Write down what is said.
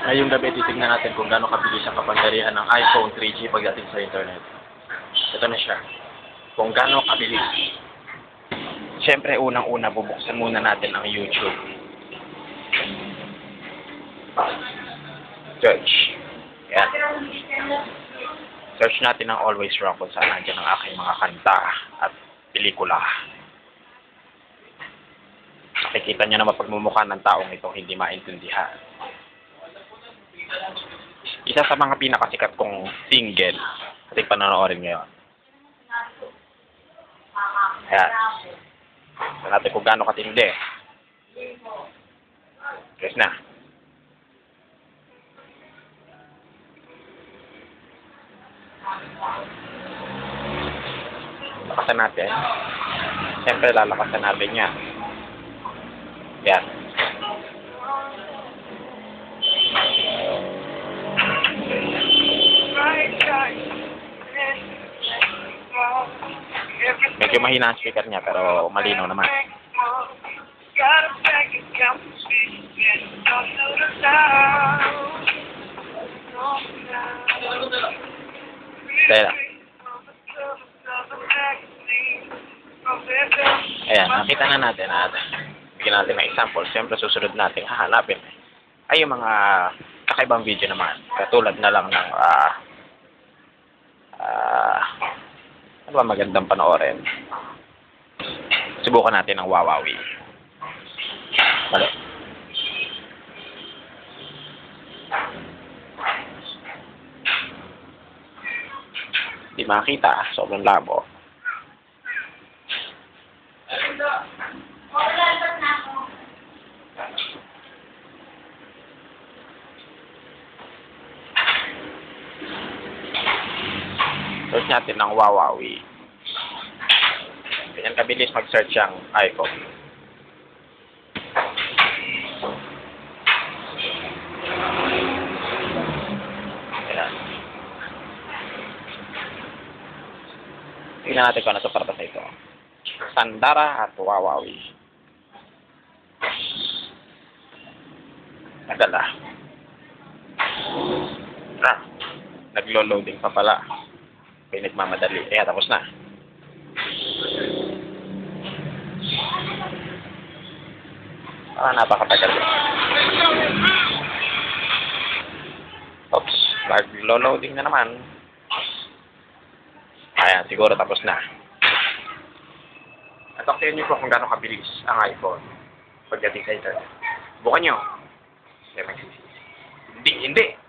Ngayong gabi, titignan natin kung gaano kabilis ang kapangyarihan ng iPhone 3G pagdating sa internet. Ito na siya. Kung gaano kabilis. Siyempre, unang-una, bubuksan muna natin ang YouTube. Search. Yan. Search natin ang Always Rock kung saan nandiyan ang aking mga kanta at pelikula. Nakikita nyo na mapagmumukha ng taong itong hindi maintindihan. Isa sa mga pinakasikat kong single ating panonoodin ngayon. Ayan. Tignan natin kung gaano katindi. Yes na. Lakasan natin. Siyempre lalakasan natin yan. Yan. Medyo mahina ang speaker niya pero malinaw naman. Kaya ayan, nakita na natin at bigyan natin ng example. Siyempre susunod natin hahanapin ay yung mga kakaibang video naman. Katulad na lang ng ano ba magandang panoorin? Subukan natin ang Wawawi. Bale. Di makita, sobrang labo. Search natin ng Wawawi. Ganyan kabilis mag-search ang iPhone. Ayan. Tingnan natin kung ano ito para sa ito. Sandara at Wawawi. Nagala. Naglo-loading pa pala. May nagmamadali. Kaya tapos na. Napakatagal. Oops. Naglo-loading na naman. Ayan, siguro tapos na. Nataktayan niyo po kung gaano kabilis ang iPhone pagdating sa internet. Bukan nyo. Hindi.